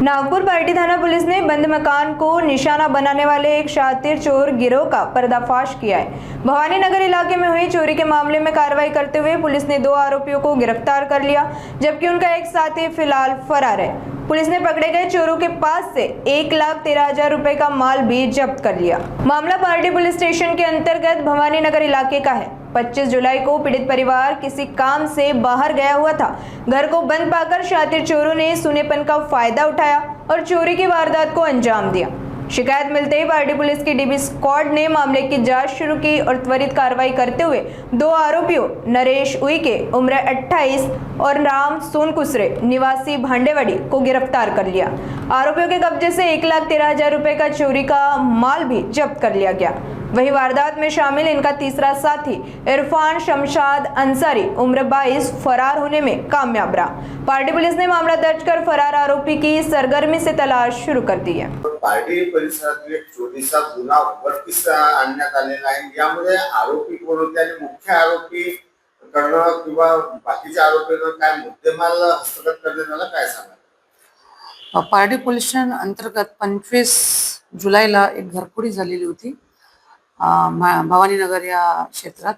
Nagpur party थाना police ने बंद मकान को निशाना बनाने वाले एक शातिर चोर गिरोह का पर्दाफाश किया है। भवानी नगर इलाके में हुई चोरी के मामले में कार्रवाई करते हुए पुलिस ने 2 आरोपियों को गिरफ्तार कर लिया, जबकि उनका एक साथी फिलहाल फरार है। पुलिस ने पकड़े गए चोरों के पास से 1,13,000 रुपए का माल भी जब्त कर लिया। मामला पार्टी पुलिस स्टेशन के अंतर्गत भवानी नगर इलाके का है। 25 जुलाई को पीड़ित परिवार किसी काम से बाहर गया हुआ था। घर को बंद पाकर शातिर चोरों ने सूनेपन का फायदा उठाया और चोरी की वारदात को अंजाम दिया। शिकायत मिलते ही पार्टी पुलिस की डीबी स्क्वाड ने मामले की जांच शुरू की और त्वरित कार्रवाई करते हुए 2 आरोपियों नरेश उइके उम्र 28 और राम सोनकुसरे निवासी भांडेवाड़ी को गिरफ्तार कर लिया। आरोपियों के कब्जे से 1,13,000 रुपए का चोरी का माल भी जब्त कर लिया गया। वही वारदात में शामिल इनका तीसरा साथी इरफान शमशाद अंसारी उम्र 22 फरार होने में कामयाब रहा। पार्टी पुलिस ने मामला दर्ज कर फरार आरोपी की सरगर्मी से तलाश शुरू कर दी है। पार्टी परिसरातील एक छोटीसा गुन्हा उघडकीस आणण्यात आलेला आहे। यामध्ये आरोपी कोण होते आणि मुख्य आरोपी करणं किंवा बाकीच्या आरोपींना काय मुद्देमाल हस्तगत करण्यात आला, काय सांगा? पार्टी पोलीस स्टेशन अंतर्गत 25 जुलैला एक घरफोडी झालेली होती भवानी नगर या क्षेत्रात।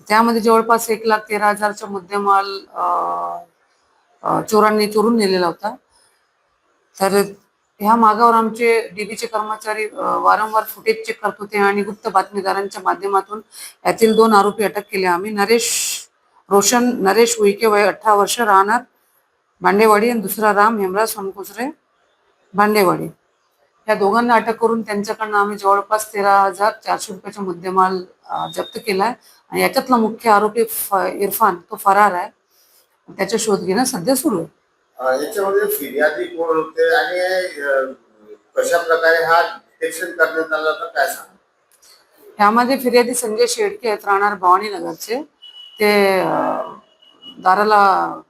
त्यामध्ये जवळपास 1,13,000चा मुद्देमाल चोरांनी चोरून नेलेला होता। तर ह्या मागावर आमचे डीबीचे कर्मचारी वारंवार फुटेज चेक करत होते आणि गुप्त बातमीदारांच्या माध्यमातून यातील 2 आरोपी अटक केले आम्ही। नरेश उइके वय 18 वर्ष राहणार भांडेवाडी आणि दुसरा राम हेमराज सोनकुसरे भांडेवाडी, या दोघांना अटक करून त्यांच्याकडनं आम्ही जवळपास 13,400 रुपयाचा मुद्देमाल जप्त केलाय आणि याच्यातला मुख्य आरोपी इरफान तो फरार आहे। त्याचा शोध घेणं सध्या सुरू आहे। याच्यामध्ये फिर्यादी कोण होते आणि कशा प्रकारे हा डिटेक्शन करण्यात आला तर काय सांगा? यामध्ये फिर्यादी संजय शेडके आहेत, राहणार भवानी नगरचे। ते दाराला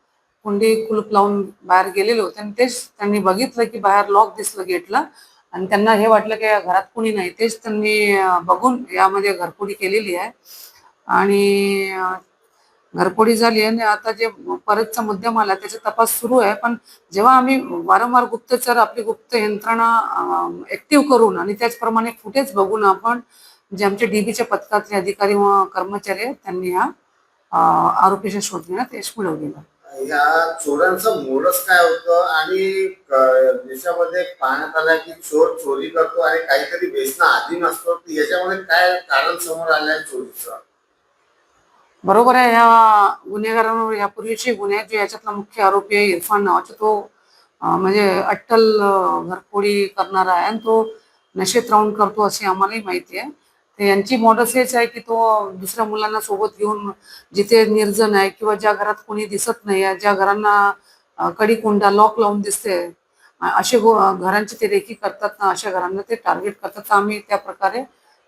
कुंडी कुलूप लावून बाहेर गेलेले होते आणि तेच त्यांनी बघितलं की बाहेर लॉक दिसलं गेटला आणि त्यांना हे वाटलं की घरात कुणी नाही। तेच त्यांनी बघून यामध्ये घरफोडी केलेली आहे आणि घरफोडी झाली आणि आता जे परतचा मुद्देमाल आहे त्याचा तपास सुरू आहे। पण जेव्हा आम्ही वारंवार गुप्तचर आपली गुप्त यंत्रणा ऍक्टिव्ह करून आणि त्याचप्रमाणे फुटेज बघून आपण जे आमचे डीबीच्या पथकातले अधिकारी व कर्मचारी आहेत त्यांनी या आरोपीचा शोध घेण्यात यश मिळवलेलं। या चोरांचं मोडस काय होतं आणि देशामध्ये पाहण्यात आलं की चोर चोरी करतो आणि काहीतरी व्यसन अधीन असतो, याच्यामध्ये काय कारण समोर आलंय चोरीचं? बरोबर आहे। ह्या गुन्हेगारांवर यापूर्वीचे गुन्हे जे याच्यातला मुख्य आरोपी आहे इरफान नावाचा, तो म्हणजे अट्टल घरफोडी करणारा आहे आणि तो नशेत राहून करतो अशी आम्हालाही माहिती आहे। तर यांची मॉडस हेच आहे की तो दुसऱ्या मुलांना सोबत घेऊन जिथे निर्जन आहे किंवा ज्या घरात कोणी दिसत नाही आहे, ज्या घरांना कडी कुंडा लॉक लावून दिसते असे घरांची ते रेकी करतात ना, अशा घरांना ते टार्गेट करतात। आम्ही त्या प्रकारे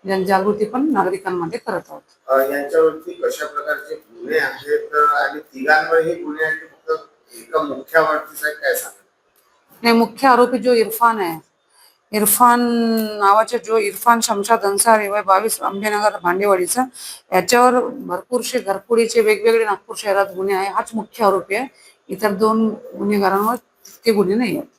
जनजागृती पण नागरिकांमध्ये करत आहोत। यांच्यावरती कशा प्रकारचे गुन्हे आहेत आणि तिघांवरही गुन्हे आहेत, फक्त एका मुख्यावरतीच आहे, काय सांगा? नाही, मुख्य आरोपी जो इरफान आहे, इरफान नावाचे जो इरफान शमशाद अंसारी वय 22 अंबेनगर भांडेवाडीचा, याच्यावर भरपूरशे घरफोडीचे वेगवेगळे नागपूर शहरात गुन्हे आहे। हाच मुख्य आरोपी आहे। इतर 2 गुन्हेगारांवर ते गुन्हे नाही आहेत।